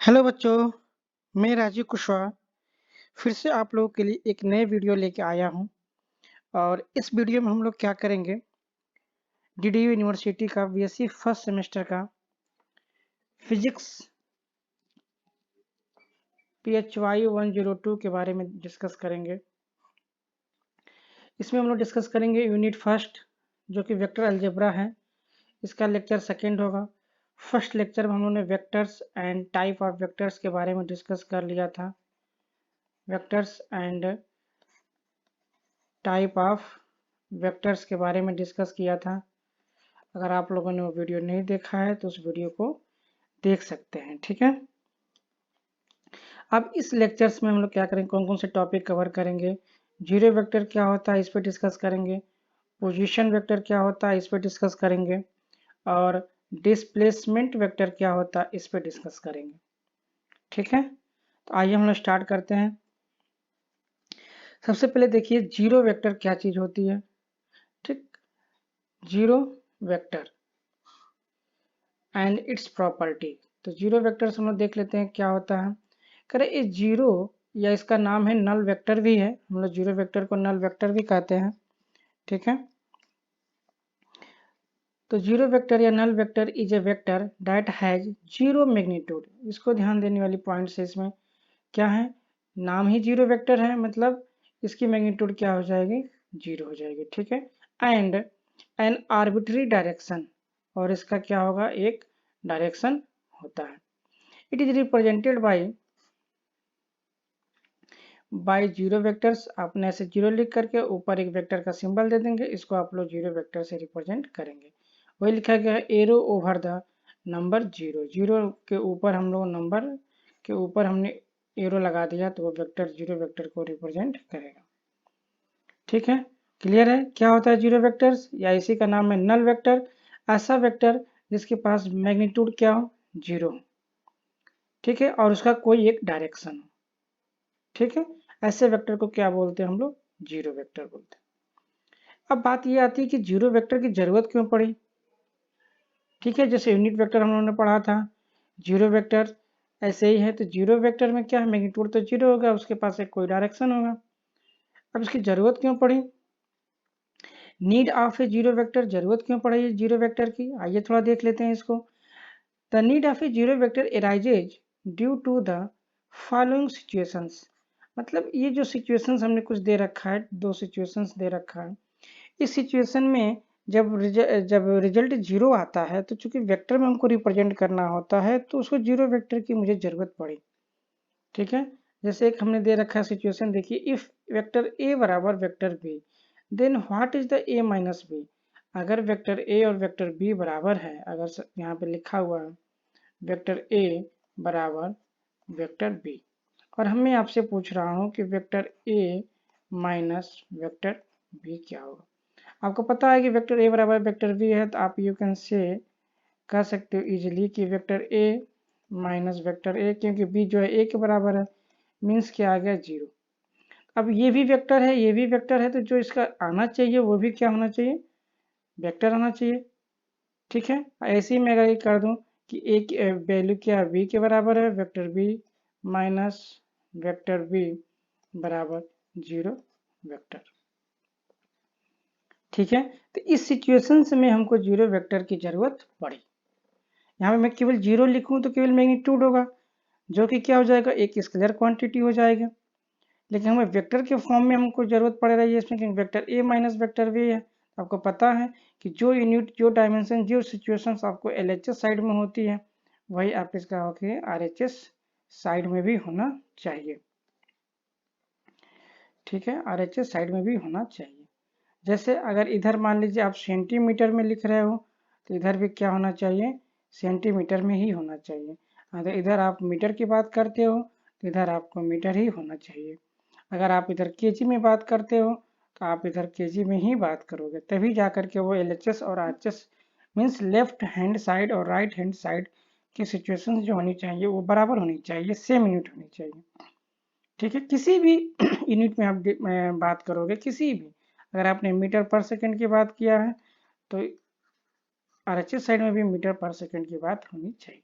Hello बच्चों, मैं राजीव कुशवाहा फिर से आप लोगों के लिए एक नए वीडियो लेके आया हूँ। और इस वीडियो में हम लोग क्या करेंगे, डीडीयू यूनिवर्सिटी का बीएससी फर्स्ट सेमेस्टर का फिजिक्स PHY 102 के बारे में डिस्कस करेंगे। इसमें हम लोग डिस्कस करेंगे यूनिट फर्स्ट जो कि वेक्टर अलजेब्रा है। इसका लेक्चर सेकेंड होगा। फर्स्ट लेक्चर में हम लोगों ने vectors and type of vectors के बारे में डिस्कस कर लिया था। Vectors and type of vectors के बारे में डिस्कस किया था। अगर आप लोगों ने वो वीडियो नहीं देखा है तो उस वीडियो को देख सकते हैं, ठीक है। अब इस लेक्चर्स में हम लोग क्या करेंगे, कौन कौन से टॉपिक कवर करेंगे। जीरो वेक्टर क्या होता है, इस पर डिस्कस करेंगे। पोजीशन वेक्टर क्या होता है, इस पर डिस्कस करेंगे। और डिस्प्लेसमेंट वेक्टर क्या होता है, इस पर डिस्कस करेंगे, ठीक है। तो आइए हम लोग स्टार्ट करते हैं। सबसे पहले देखिए जीरो वेक्टर क्या चीज होती है, ठीक। Zero vector and it's property. तो जीरो वेक्टर हम लोग देख लेते हैं क्या होता है। करें ये जीरो या इसका नाम है नल वेक्टर भी है, हम लोग जीरो वेक्टर को नल वेक्टर भी कहते हैं, ठीक है। तो जीरो वेक्टर या null vector is a vector that has zero magnitude. इसको ध्यान देने वाली पॉइंट्स है इसमें क्या है, नाम ही जीरो वेक्टर है, मतलब इसकी मैग्नीट्यूड क्या हो जाएगी, जीरो हो जाएगी, ठीक है। एंड एन आर्बिट्री डायरेक्शन, और इसका क्या होगा, एक डायरेक्शन होता है। It is represented by zero vectors. आपने ऐसे जीरो लिख करके ऊपर एक वेक्टर का सिंबल दे देंगे, इसको आप लोग जीरो वेक्टर से रिप्रेजेंट करेंगे। वही लिखा गया है arrow over the number zero. Zero के ऊपर हम लोग नंबर के ऊपर हमने एरो लगा दिया तो वो वेक्टर जीरो वेक्टर को रिप्रेजेंट करेगा, ठीक है। क्लियर है क्या होता है जीरो वेक्टर्स, या इसी का नाम है नल वेक्टर। ऐसा वेक्टर जिसके पास मैग्नीट्यूड क्या हो, जीरो, ठीक है, और उसका कोई एक डायरेक्शन हो, ठीक है। ऐसे वेक्टर को क्या बोलते हैं हम लोग, जीरो वेक्टर बोलते हैं। अब बात ये आती है कि जीरो वेक्टर की जरूरत क्यों पड़ी, ठीक है। जैसे यूनिट वेक्टर हम लोगों ने पढ़ा था, जीरो वेक्टर ऐसे ही है। तो जीरो वेक्टर में क्या है, मैग्नीट्यूड तो जीरो होगा, उसके पास एक कोई डायरेक्शन होगा। अब इसकी जरूरत क्यों पड़ी, need of a zero vector, जरूरत क्यों पड़ी जीरो वेक्टर की, आइए थोड़ा देख लेते हैं इसको। The need of a zero vector arises due to the following situations. मतलब ये जो सिचुएशंस हमने कुछ दे रखा है, दो सिचुएशंस दे रखा है। इस सिचुएशन में जब रिजल्ट जीरो आता है तो चूंकि वेक्टर में हमको रिप्रेजेंट करना होता है तो उसको जीरो वेक्टर की मुझे जरूरत पड़ी, ठीक है। जैसे एक हमने दे रखा है सिचुएशन, देखिए इफ वेक्टर ए बराबर vector B then what is the A minus B. अगर वेक्टर ए और वेक्टर बी बराबर है, अगर यहाँ पे लिखा हुआ है वेक्टर ए बराबर वेक्टर बी, और मैं आपसे पूछ रहा हूँ कि vector A minus vector B क्या होगा। आपको पता है कि वेक्टर ए बराबर वेक्टर बी है, तो आप यू कैन से कह सकते हो इजीली कि vector A minus vector A, क्योंकि बी जो है ए के बराबर है, मीन्स क्या आ गया, जीरो। अब ये भी वेक्टर है, ये भी वेक्टर है, तो जो इसका आना चाहिए वो भी क्या होना चाहिए, वेक्टर आना चाहिए, ठीक है। ऐसे ही मैं अगर ये कर दूं कि ए की वैल्यू क्या है, बी के बराबर है, vector B minus vector B बराबर जीरो वेक्टर, ठीक है। तो इस सिचुएशन में हमको जीरो वेक्टर की जरूरत पड़ी। यहाँ पे मैं केवल जीरो लिखूं तो केवल मैग्नीट्यूड होगा, जो कि क्या हो जाएगा, एक स्केलर क्वांटिटी हो जाएगा। लेकिन हमें वेक्टर के फॉर्म में हमको जरूरत पड़ रही है इसमें, क्योंकि vector A minus vector B है। आपको पता है कि जो यूनिट, जो डायमेंशन, जो सिचुएशंस आपको एलएचएस साइड में होती है वही आप इसका होके आरएचएस साइड में भी होना चाहिए, ठीक है। आरएचएस साइड में भी होना चाहिए। जैसे अगर इधर मान लीजिए आप सेंटीमीटर में लिख रहे हो तो इधर भी क्या होना चाहिए, सेंटीमीटर में ही होना चाहिए। अगर इधर आप मीटर की बात करते हो तो इधर आपको मीटर ही होना चाहिए। अगर आप इधर केजी में बात करते हो तो आप इधर केजी में ही बात करोगे, तभी जा करके वो एलएचएस और RHS means left hand side और राइट हैंड साइड की सिचुएशन जो होनी चाहिए वो बराबर होनी चाहिए, सेम यूनिट होनी चाहिए, ठीक है। किसी भी यूनिट में आप बात करोगे, किसी भी, अगर आपने मीटर पर सेकंड की बात किया है तो आरएचएस साइड में भी मीटर पर सेकंड की बात होनी चाहिए।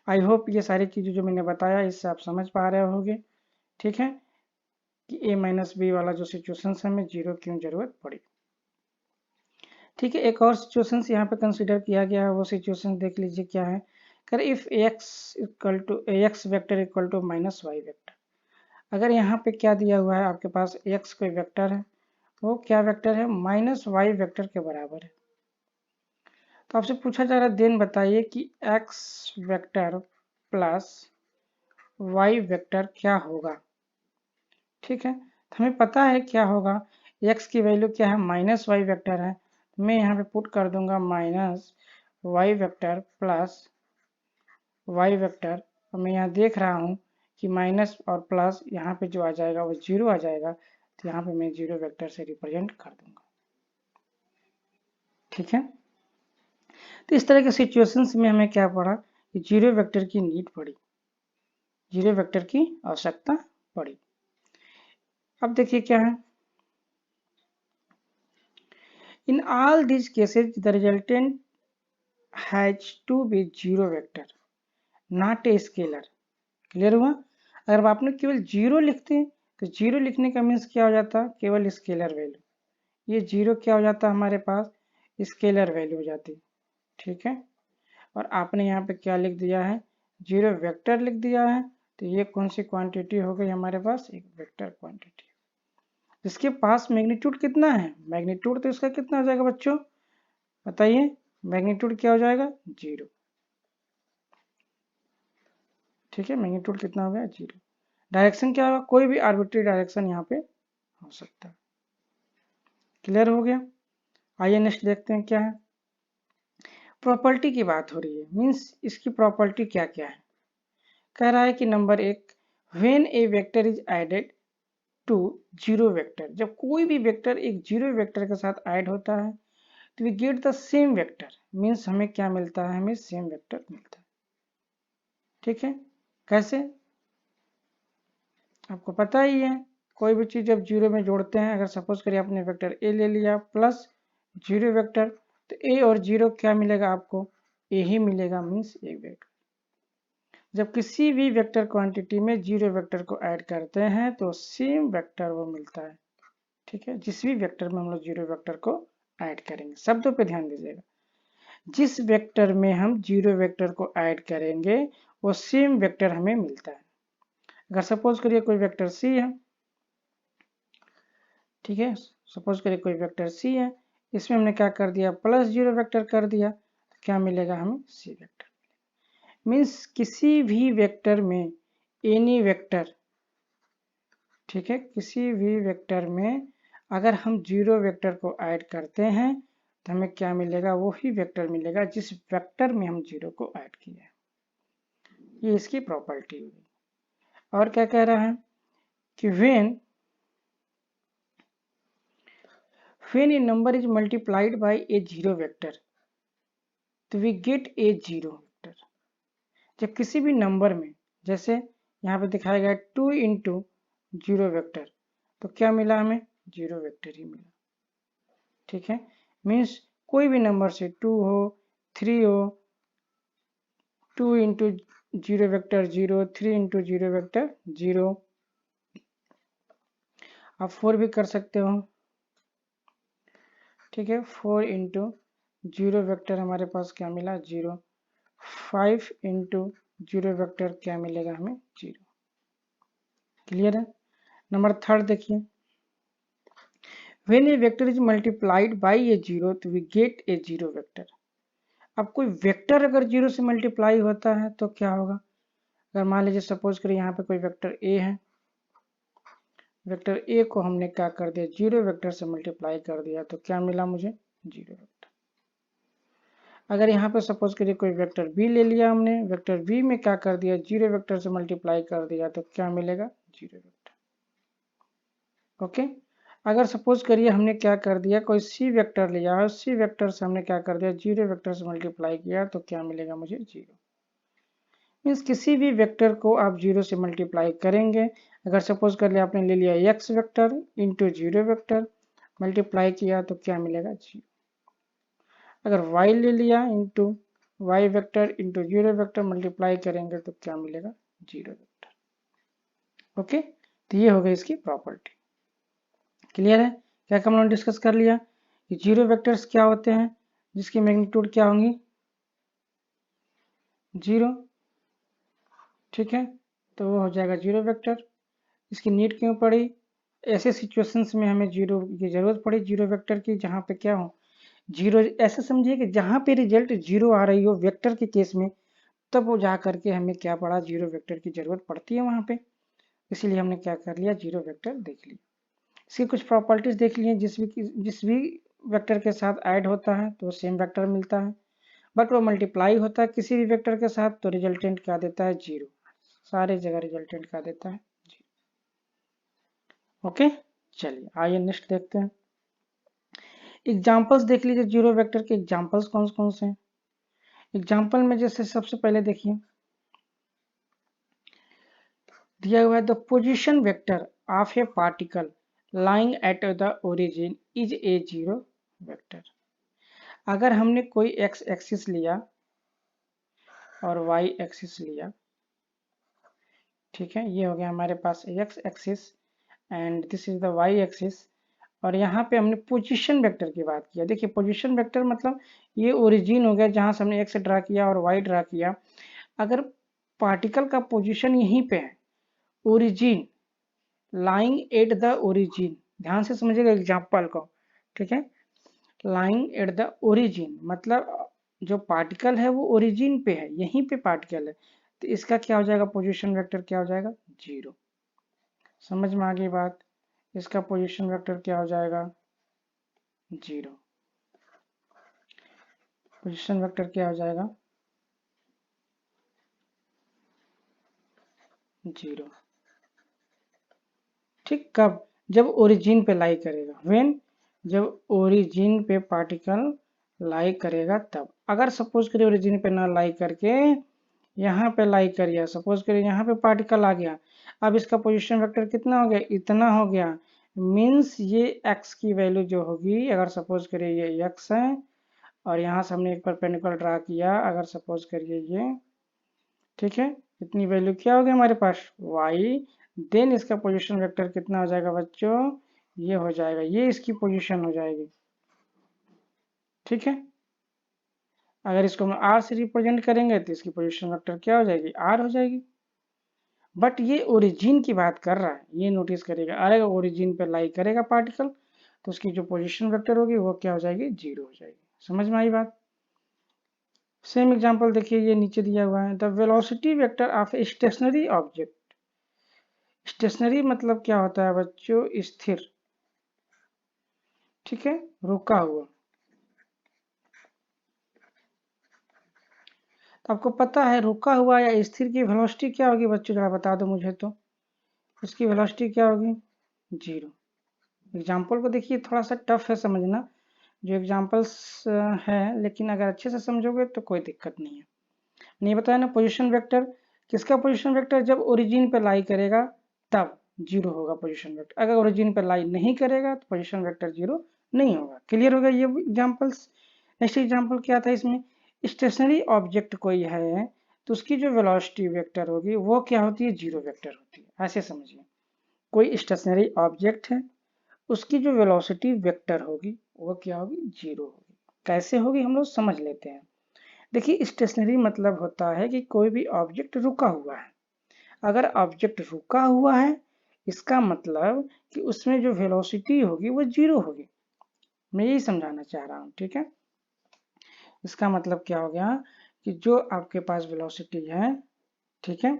आई होप ये सारी चीज़ें जो मैंने बताया इससे आप समझ पा रहे होंगे, ठीक है, कि a माइनस बी वाला जो सिचुएशन हमें जीरो क्यों जरूरत पड़ी। ठीक है, एक और सिचुएशन यहाँ पे कंसिडर किया गया है, वो सिचुएशन देख लीजिए क्या है। कर if ax vector equal to minus Y vector, अगर यहाँ पे क्या दिया हुआ है, आपके पास x कोई वेक्टर है, वो क्या वेक्टर है, माइनस वाई वेक्टर के बराबर है। तो आपसे पूछा जा रहा है देन बताइए कि x vector plus y vector क्या होगा। ठीक है, तो हमें पता है क्या होगा, x की वैल्यू क्या है, माइनस वाई वेक्टर है, मैं यहाँ पे पुट कर दूंगा minus Y vector plus Y vector, और मैं यहाँ देख रहा हूँ कि माइनस और प्लस यहाँ पे जो आ जाएगा वो जीरो आ जाएगा, तो यहाँ पे मैं जीरो वेक्टर से रिप्रेजेंट कर दूंगा। ठीक है, तो इस तरह के सिचुएशंस में हमें क्या पड़ा कि जीरो वेक्टर की नीड पड़ी, जीरो वेक्टर की आवश्यकता पड़ी। अब देखिए क्या है, in all these cases the resultant has to be zero vector not a scalar. Clear हुआ, अगर आपने केवल जीरो लिखते हैं तो जीरो लिखने का मीन्स क्या हो जाता, केवल स्केलर वैल्यू, ये जीरो क्या हो जाता हमारे पास, स्केलर वैल्यू हो जाती। ठीक है, और आपने यहाँ पे क्या लिख दिया है, जीरो वेक्टर लिख दिया है, तो ये कौन सी क्वांटिटी हो गई हमारे पास, एक वेक्टर क्वांटिटी। इसके पास मैग्नीट्यूड कितना है, मैग्नीट्यूड तो इसका कितना हो जाएगा बच्चों, बताइए, मैग्नीट्यूड क्या हो जाएगा, जीरो। ठीक है, मैग्नीट्यूड कितना हो गया, जीरो। डायरेक्शन क्या होगा, कोई भी आर्बिट्री डायरेक्शन यहाँ पे हो सकता है। क्लियर हो गया, आइए नेक्स्ट देखते हैं क्या है। प्रॉपर्टी की बात हो रही है, मीन्स इसकी प्रॉपर्टी क्या क्या है। कह रहा है कि नंबर एक, when a vector is added to zero vector, जब कोई भी वेक्टर एक जीरो वेक्टर के साथ ऐड होता है तो we get the same vector, means हमें क्या मिलता है, हमें सेम वेक्टर मिलता है। ठीक है, कैसे, आपको पता ही है, कोई भी चीज जब जीरो में जोड़ते हैं, अगर सपोज करिए आपने वेक्टर ए ले लिया प्लस जीरो वेक्टर, तो ए और जीरो क्या मिलेगा आपको, ए ही मिलेगा, मीन्स एक वेक्टर। जब किसी भी वेक्टर क्वांटिटी में जीरो वेक्टर को ऐड करते हैं तो सेम वेक्टर वो मिलता है। ठीक है, जिस भी वेक्टर में हम लोग जीरो वेक्टर को ऐड करेंगे, शब्दों पे ध्यान दीजिएगा, जिस वेक्टर में हम जीरो वेक्टर को ऐड करेंगे वो सेम वेक्टर हमें मिलता है। अगर सपोज करिए कोई वेक्टर सी है, ठीक है, सपोज करिए कोई वेक्टर सी है, इसमें हमने क्या कर दिया, प्लस जीरो वेक्टर कर दिया, तो क्या मिलेगा हमें, सी वेक्टर। मीन्स किसी भी वेक्टर में, एनी वेक्टर, ठीक है, किसी भी वेक्टर में अगर हम जीरो वेक्टर को ऐड करते हैं तो हमें क्या मिलेगा, वो ही वेक्टर मिलेगा जिस वेक्टर में हम जीरो को ऐड किया है। ये इसकी प्रॉपर्टी हुई। और क्या कह रहा है कि when a number is multiplied by a zero vector तो we get a zero vector। जब किसी भी नंबर में, जैसे यहाँ पे दिखाया गया 2 इंटू जीरो वेक्टर, तो क्या मिला हमें, जीरो वेक्टर ही मिला। ठीक है, मीन्स कोई भी नंबर से 2 हो, 3 हो, 2 into zero vector zero, 3 into zero vector zero, आप 4 भी कर सकते हो। ठीक है, 4 इंटू जीरो वेक्टर हमारे पास क्या मिला, जीरो। 5 इंटू जीरो वेक्टर क्या मिलेगा हमें, जीरो। क्लियर है, नंबर थर्ड देखिए, when a vector is multiplied by a zero तो we get a zero vector. अब कोई वेक्टर अगर जीरो से मल्टीप्लाई होता है तो क्या होगा, अगर मान लीजिए सपोज करिए यहाँ पे कोई वेक्टर ए है, वेक्टर ए को हमने क्या कर दिया, जीरो वेक्टर से मल्टीप्लाई कर दिया, तो क्या मिला मुझे, जीरो वेक्टर। अगर यहाँ पे सपोज करिए कोई वेक्टर बी ले लिया हमने, वेक्टर बी में क्या कर दिया, जीरो वेक्टर से मल्टीप्लाई कर दिया, तो क्या मिलेगा, जीरो वेक्टर। ओके, अगर सपोज करिए हमने क्या कर दिया, कोई सी वेक्टर लिया और सी वेक्टर से हमने क्या कर दिया, जीरो वेक्टर से मल्टीप्लाई किया, तो क्या मिलेगा मुझे, जीरो। मीन्स किसी भी वेक्टर को आप जीरो से मल्टीप्लाई करेंगे, अगर सपोज कर लिया आपने ले लिया x vector into zero vector multiply किया, तो क्या मिलेगा, जीरो। अगर y ले लिया into y vector into zero vector multiply करेंगे तो क्या मिलेगा, जीरो वेक्टर। ओके, तो ये हो गई इसकी प्रॉपर्टी। क्लियर है? क्या हम लोगों ने डिस्कस कर लिया कि जीरो वेक्टर्स क्या होते हैं, जिसकी मैग्नीट्यूड क्या होंगी, जीरो। ठीक है, तो वो हो जाएगा जीरो वेक्टर। इसकी नीड क्यों पड़ी, ऐसे सिचुएशंस में हमें जीरो की जरूरत पड़ी, जीरो वेक्टर की, जहाँ पे क्या हो जीरो, ऐसे समझिए कि जहाँ पे रिजल्ट जीरो आ रही हो वेक्टर के केस में, तब वो जा करके हमें क्या पड़ा, जीरो वेक्टर की जरूरत पड़ती है वहाँ पे। इसीलिए हमने क्या कर लिया, जीरो वेक्टर देख लिया। इसकी कुछ प्रॉपर्टीज देख लिए, जिस भी वेक्टर के साथ ऐड होता है तो सेम वेक्टर मिलता है, बट वो मल्टीप्लाई होता है किसी भी वेक्टर के साथ तो रिजल्टेंट क्या देता है, जीरो। सारे जगह रिजल्टेंट क्या देता है, जीरो। ओके, चलिए आइए नेक्स्ट देखते हैं। एग्जाम्पल्स देख लीजिए, जीरो वेक्टर के एग्जाम्पल्स कौन कौन से हैं। एग्जाम्पल में जैसे सबसे पहले देखिए दिया हुआ है, the position vector of A particle lying at the origin is a zero vector. अगर हमने कोई एक्स एक्सिस लिया और वाई एक्सिस लिया, ठीक है, ये हो गया हमारे पास X axis and this is the Y axis, और यहाँ पे हमने पोजीशन वेक्टर की बात किया। देखिए पोजीशन वेक्टर मतलब ये ओरिजिन हो गया जहाँ से हमने एक्स ड्रा किया और वाई ड्रा किया। अगर पार्टिकल का पोजीशन यहीं पे है, origin, lying at the origin, ध्यान से समझिएगा एग्जाम्पल को, ठीक है, लाइंग एट द ओरिजिन मतलब जो पार्टिकल है वो ओरिजिन पे है, यहीं पे पार्टिकल है, तो इसका क्या हो जाएगा, पोजीशन वेक्टर क्या हो जाएगा, जीरो। समझ में आ गई बात, इसका पोजीशन वेक्टर क्या हो जाएगा, जीरो। पोजीशन वेक्टर क्या हो जाएगा, जीरो। ठीक, कब, जब ओरिजिन पे लाई करेगा, व्हेन, जब ओरिजिन पे पार्टिकल लाई करेगा तब। अगर सपोज करिए ओरिजिन पे ना लाई करके यहाँ पे लाई करिए, सपोज करिए यहाँ पे पार्टिकल आ गया, अब इसका पोजीशन वेक्टर कितना हो गया, इतना हो गया। मीन्स ये x की वैल्यू जो होगी, अगर सपोज करिए ये x है और यहाँ से हमने एक परपेंडिकुलर ड्रा किया, अगर सपोज करिए ये, ठीक है, इतनी वैल्यू क्या होगी हमारे पास, y, देन इसका पोजीशन वेक्टर कितना हो जाएगा बच्चों, ये हो जाएगा, ये इसकी पोजीशन हो जाएगी। ठीक है, अगर इसको हम r से रिप्रेजेंट करेंगे तो इसकी पोजीशन वेक्टर क्या हो जाएगी, r हो जाएगी। बट ये ओरिजिन की बात कर रहा है, ये नोटिस करेगा, अरे ओरिजिन पे लाई करेगा पार्टिकल तो उसकी जो पोजीशन वेक्टर होगी वो क्या हो जाएगी, जीरो हो जाएगी। समझ में आई बात। सेम एग्जांपल देखिए, ये नीचे दिया हुआ है, the velocity vector of a stationary object. Stationary मतलब क्या होता है बच्चों, स्थिर, ठीक है, रुका हुआ। तो आपको पता है रुका हुआ या स्थिर की वेलोसिटी क्या होगी बच्चों, जरा बता दो मुझे तो, उसकी वेलोसिटी क्या होगी, जीरो। एग्जाम्पल को देखिए, थोड़ा सा टफ है समझना, जो एग्जाम्पल्स है, लेकिन अगर अच्छे से समझोगे तो कोई दिक्कत नहीं है। नहीं बताया ना, पोजीशन वेक्टर, किसका पोजीशन वेक्टर, जब ओरिजिन पे लाई करेगा तब जीरो होगा पोजीशन वेक्टर, अगर ओरिजिन पे लाई नहीं करेगा तो पोजीशन वेक्टर जीरो नहीं होगा। क्लियर होगा ये एग्जाम्पल्स। नेक्स्ट एग्जाम्पल क्या था इसमें, स्टेशनरी ऑब्जेक्ट कोई है तो उसकी जो वेलोसिटी वेक्टर होगी वो क्या होती है, जीरो वेक्टर होती है। ऐसे समझिए, कोई स्टेशनरी ऑब्जेक्ट है, उसकी जो वेलोसिटी वेक्टर होगी वो क्या होगी, जीरो होगी। कैसे होगी हम लोग समझ लेते हैं। देखिए स्टेशनरी मतलब होता है कि कोई भी ऑब्जेक्ट रुका हुआ है। अगर ऑब्जेक्ट रुका हुआ है इसका मतलब कि उसमें जो वेलोसिटी होगी वो जीरो होगी। मैं यही समझाना चाह रहा हूँ, ठीक है। इसका मतलब क्या हो गया कि जो आपके पास वेलोसिटी है, ठीक है,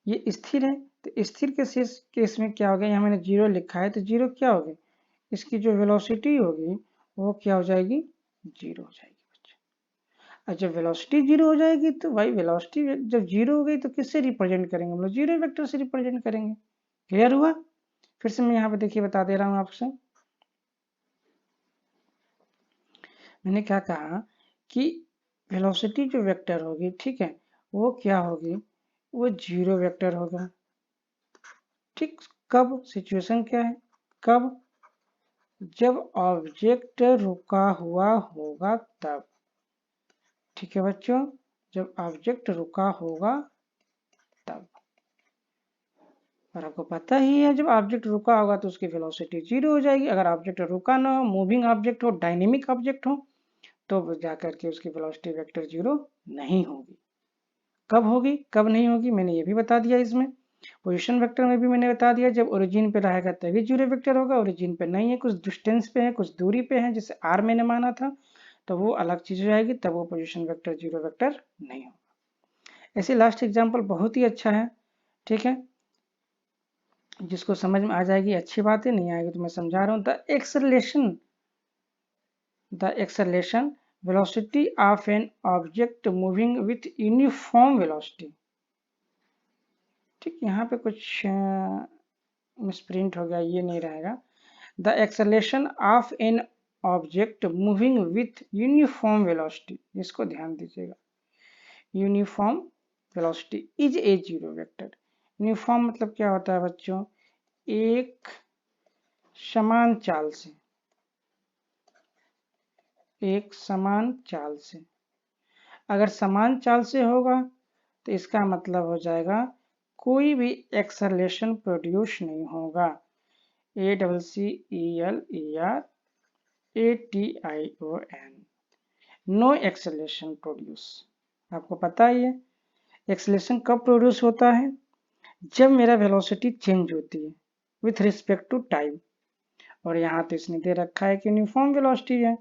ये स्थिर है, तो स्थिर के केस में क्या हो गया, यहाँ मैंने जीरो लिखा है तो जीरो क्या होगी, इसकी जो वेलोसिटी होगी वो क्या हो जाएगी, जीरो हो जाएगी बच्चे। और जब वेलोसिटी जीरो हो जाएगी तो भाई वेलोसिटी जब जीरो हो गई तो किससे रिप्रेजेंट करेंगे हम लोग, जीरो वेक्टर से रिप्रेजेंट करेंगे। क्लियर हुआ। फिर से मैं यहाँ पे देखिए बता दे रहा हूँ आपसे, मैंने क्या कहा कि वेलोसिटी जो वेक्टर होगी, ठीक है, वो क्या होगी, वो जीरो वेक्टर होगा। ठीक, कब, सिचुएशन क्या है, कब, जब ऑब्जेक्ट रुका हुआ होगा तब। ठीक है बच्चों, जब ऑब्जेक्ट रुका होगा तब। और आपको पता ही है जब ऑब्जेक्ट रुका होगा तो उसकी वेलोसिटी 0 हो जाएगी। अगर ऑब्जेक्ट रुका ना हो, मूविंग ऑब्जेक्ट हो, डायनेमिक ऑब्जेक्ट हो, तो जाकर के उसकी वेलोसिटी वेक्टर 0 नहीं होगी। कब होगी कब नहीं होगी मैंने ये भी बता दिया इसमें। पोजीशन वेक्टर में भी मैंने बता दिया, जब ओरिजिन पे रहेगा तभी 0 वेक्टर होगा, ओरिजिन पे नहीं है, कुछ डिस्टेंस पे है, कुछ दूरी पे है, जैसे r मैंने माना था, तो वो अलग चीज हो जाएगी, तब वो पोजीशन वेक्टर 0 वेक्टर नहीं होगा। ऐसे लास्ट एग्जाम्पल बहुत ही अच्छा है, ठीक है, जिसको समझ में आ जाएगी अच्छी बात है, नहीं आएगी तो मैं समझा रहा हूँ। The acceleration velocity of an object moving with uniform velocity। ठीक, यहाँ पे कुछ मिसप्रिंट हो गया, ये नहीं रहेगा। The acceleration of an object moving with uniform velocity, इसको ध्यान दीजिएगा। Uniform velocity is a 0 vector. Uniform मतलब क्या होता है बच्चों, एक समान चाल से, एक समान चाल से। अगर समान चाल से होगा तो इसका मतलब हो जाएगा कोई भी एक्सेलरेशन प्रोड्यूस नहीं होगा। ACCELERATION, no acceleration produce. आपको पता ही है एक्सेलरेशन कब प्रोड्यूस होता है, जब मेरा वेलोसिटी चेंज होती है विथ रिस्पेक्ट टू टाइम। और यहाँ तो इसने दे रखा है कि यूनिफॉर्म वेलोसिटी है,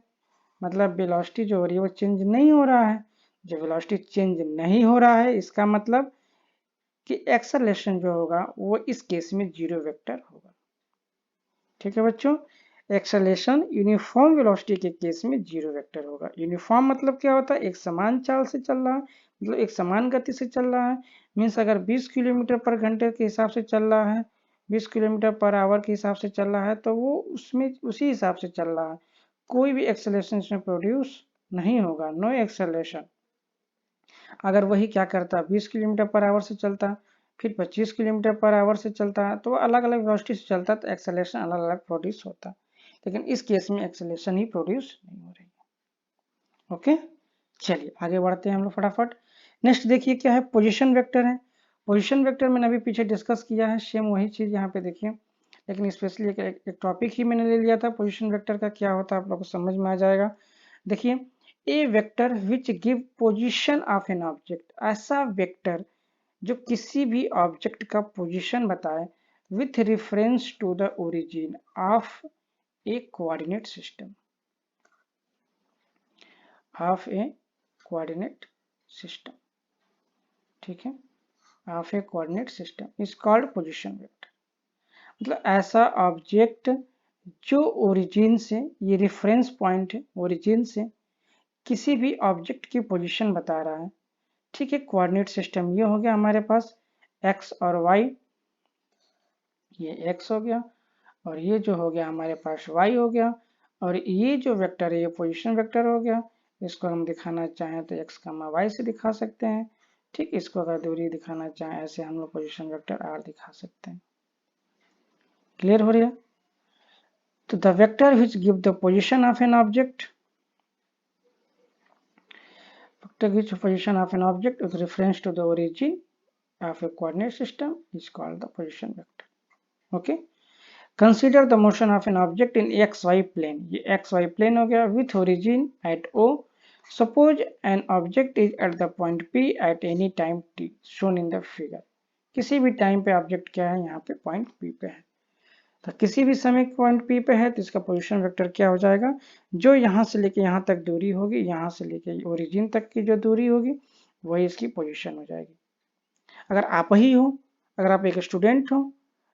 मतलब वेलोसिटी जो हो रही है वो चेंज नहीं हो रहा है। जब वेलोसिटी चेंज नहीं हो रहा है इसका मतलब कि एक्सेलरेशन जो होगा वो इस केस में 0 वेक्टर होगा। ठीक है बच्चों, एक्सेलरेशन यूनिफॉर्म वेलोसिटी के केस में 0 वेक्टर होगा। यूनिफॉर्म मतलब क्या होता है, एक समान चाल से चल रहा है, मतलब एक समान गति से चल रहा है। मीन्स अगर 20 किलोमीटर पर घंटे के हिसाब से चल रहा है, 20 किलोमीटर पर आवर के हिसाब से चल रहा है, तो वो उसमें उसी हिसाब से चल रहा है, कोई भी एक्सेलरेशन इसमें प्रोड्यूस नहीं होगा, नो एक्सेलरेशन। अगर वही क्या करता, 20 किलोमीटर पर आवर से चलता, फिर 25 किलोमीटर पर आवर से चलता है, तो अलग अलग वेलोसिटी से चलता, तो एक्सेलरेशन अलग अलग प्रोड्यूस होता। लेकिन इस केस में एक्सेलरेशन ही प्रोड्यूस नहीं हो रही है। ओके, चलिए आगे बढ़ते हैं हम लोग फटाफट। नेक्स्ट देखिए क्या है, पोजीशन वेक्टर है। पोजीशन वेक्टर मैंने अभी पीछे डिस्कस किया है, सेम वही चीज यहाँ पे देखिए, लेकिन स्पेशली एक टॉपिक ही मैंने ले लिया था पोजीशन वेक्टर का, क्या होता है आप लोग को समझ में आ जाएगा। देखिए, a vector which give position of an object, ऐसा वेक्टर जो किसी भी ऑब्जेक्ट का पोजीशन बताए with reference to the origin of a coordinate system, of a coordinate system. ठीक है, of a coordinate system is called position vector. मतलब ऐसा ऑब्जेक्ट जो ओरिजिन से, ये रेफरेंस पॉइंट है, ओरिजिन से किसी भी ऑब्जेक्ट की पोजीशन बता रहा है। ठीक है, कोऑर्डिनेट सिस्टम ये हो गया हमारे पास x और y, ये x हो गया, और ये जो हो गया हमारे पास y हो गया, और ये जो वेक्टर है ये पोजीशन वेक्टर हो गया। इसको हम दिखाना चाहें तो x, y से दिखा सकते हैं। ठीक, इसको अगर दूरी दिखाना चाहें ऐसे हम लोग पोजीशन वेक्टर r दिखा सकते हैं। क्लियर हो रहा है? तो the vector which give the position of an object, vector which position of an object with reference to the origin of a coordinate system is called the position vector. Okay, consider the motion of an object in xy plane, ये xy plane हो गया, with origin at O. Suppose an object is at the point P at any time t shown in the figure। किसी भी time पे object क्या है, यहाँ पे पॉइंट P पे है, तो किसी भी समय पॉइंट P पे है तो इसका पोजीशन वेक्टर क्या हो जाएगा, जो यहाँ से लेके यहाँ तक दूरी होगी, यहाँ से लेके ओरिजिन तक की जो दूरी होगी वही इसकी पोजीशन हो जाएगी। अगर आप ही हो, अगर आप एक स्टूडेंट हो,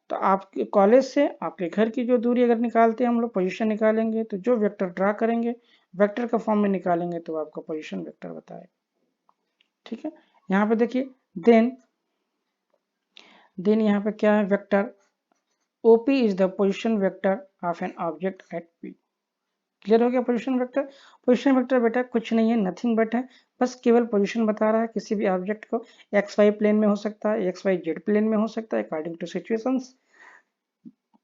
तो आपके कॉलेज से आपके घर की जो दूरी अगर निकालते हैं हम लोग, पोजीशन निकालेंगे, तो जो वेक्टर ड्रा करेंगे वेक्टर का फॉर्म में निकालेंगे तो आपका पोजीशन वेक्टर बताएगा। ठीक है, यहाँ पे देखिए, देन यहाँ पे क्या है, vector OP is the position vector of an object at P। Clear हो गया पोजीशन वेक्टर। पोजीशन वेक्टर बेटा कुछ नहीं है, नथिंग बट है, बस केवल पोजीशन बता रहा है किसी भी ऑब्जेक्ट को। XY प्लेन में हो सकता है, XYZ प्लेन में हो सकता है, अकॉर्डिंग टू सिचुएशंस।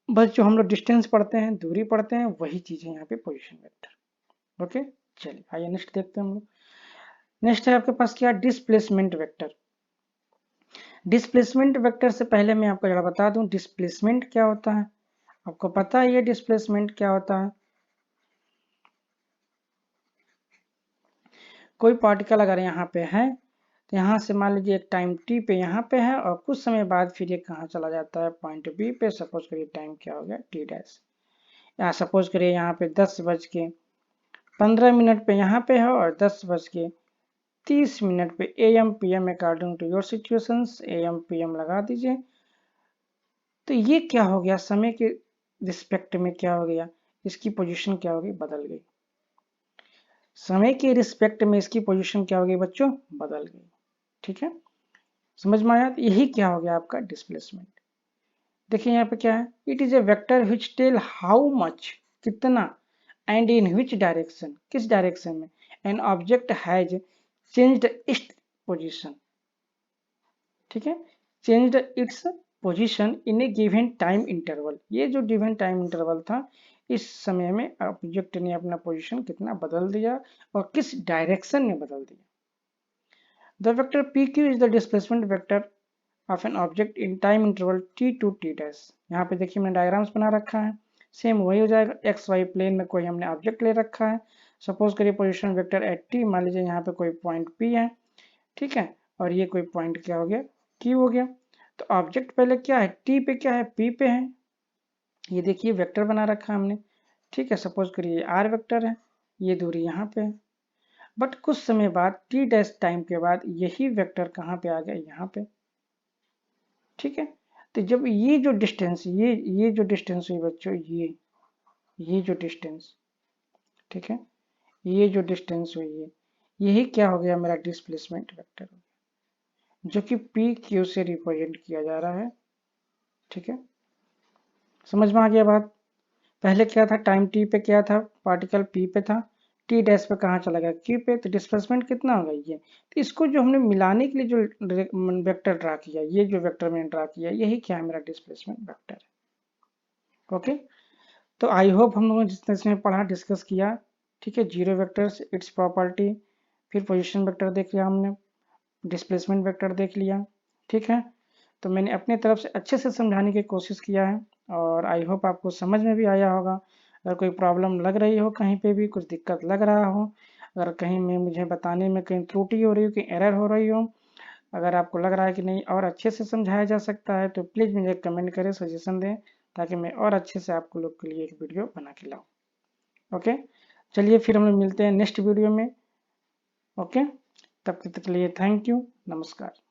बस जो हम लोग डिस्टेंस पढ़ते हैं, दूरी पढ़ते हैं, वही चीज है यहाँ पे पोजीशन वेक्टर। ओके, चलिए आइए नेक्स्ट देखते हैं हम लोग। नेक्स्ट है आपके पास क्या, डिस्प्लेसमेंट वेक्टर। डिस्प्लेसमेंट वेक्टर से पहले मैं आपको जरा बता दूं डिस्प्लेसमेंट क्या होता है। आपको पता है ये डिस्प्लेसमेंट क्या होता है? कोई पार्टिकल अगर यहाँ पे है तो यहाँ से मान लीजिए एक टाइम टी पे यहाँ पे है और कुछ समय बाद फिर ये कहाँ चला जाता है, पॉइंट बी पे। सपोज करिए टाइम क्या हो गया, टी डैश। यहाँ सपोज करिए यहाँ पे 10:15 पे यहाँ पे है और 10:30 पे AM PM according to your situations AM PM लगा दीजिए। तो ये क्या हो गया, समय के रिस्पेक्ट में क्या हो गया, इसकी पोजीशन क्या हो गई, बदल गई। समय के रिस्पेक्ट में इसकी पोजीशन क्या हो गई बच्चों, बदल गई। ठीक है, समझ में आया? यही क्या हो गया आपका डिस्प्लेसमेंट। देखिए यहाँ पे क्या है, it is a vector which tell how much, कितना, एंड इन विच डायरेक्शन, किस डायरेक्शन में, an object has changed its position. ठीक है, changed its position in a given time interval. ये जो गिवन टाइम इंटरवल था, इस समय में ऑब्जेक्ट ने अपना पोजीशन कितना बदल दिया और किस डायरेक्शन में बदल दिया। The vector PQ is the displacement vector of an object in time interval t to t dash. यहाँ पे देखिए मैंने डायग्राम्स बना रखा है, सेम वही हो जाएगा। एक्स वाई प्लेन में कोई हमने ऑब्जेक्ट ले रखा है। सपोज करिए पोजीशन वेक्टर एट t, मान लीजिए यहाँ पे कोई पॉइंट P है, ठीक है, और ये कोई पॉइंट क्या हो गया, Q हो गया। तो ऑब्जेक्ट पहले क्या है, T पे क्या है, P पे है। ये देखिए वेक्टर बना रखा है हमने, ठीक है। सपोज करिए ये R वेक्टर है, ये दूरी यहाँ पे है। बट कुछ समय बाद t डैश टाइम के बाद यही वेक्टर कहाँ पे आ गया, यहाँ पे। ठीक है, तो जब ये जो डिस्टेंस, ये जो डिस्टेंस हुई बच्चों, ये जो डिस्टेंस, ठीक है, ये जो डिस्टेंस हुई है, यही क्या हो गया, मेरा डिस्प्लेसमेंट वेक्टर हो गया, जो कि पी क्यू से रिप्रेजेंट किया जा रहा है। ठीक है, समझ में आ गया बात? पहले क्या था, टाइम टी पे क्या था, पार्टिकल पी पे था, टी डैश पे कहाँ चला गया, क्यू पे। तो डिस्प्लेसमेंट कितना होगा ये। तो इसको जो हमने मिलाने के लिए जो वेक्टर ड्रा किया, ये जो वेक्टर मैंने ड्रा किया, यही क्या है, मेरा डिस्प्लेसमेंट वेक्टर है। ओके, तो आई होप हम लोगों ने जितना इसमें पढ़ा, डिस्कस किया, ठीक है। जीरो वेक्टर्स, इट्स प्रॉपर्टी, फिर पोजीशन वेक्टर देख लिया हमने, डिस्प्लेसमेंट वेक्टर देख लिया, ठीक है। तो मैंने अपने तरफ से अच्छे से समझाने की कोशिश किया है और आई होप आपको समझ में भी आया होगा। अगर कोई प्रॉब्लम लग रही हो, कहीं पे भी कुछ दिक्कत लग रहा हो, अगर कहीं में मुझे बताने में कहीं त्रुटि हो रही हो, कहीं एरर हो रही हो, अगर आपको लग रहा है कि नहीं और अच्छे से समझाया जा सकता है, तो प्लीज़ मुझे कमेंट करें, सजेशन दें, ताकि मैं और अच्छे से आपको लोग के लिए एक वीडियो बना के लाऊं। ओके, चलिए फिर हम लोग मिलते हैं नेक्स्ट वीडियो में। ओके, तब तक के लिए थैंक यू, नमस्कार।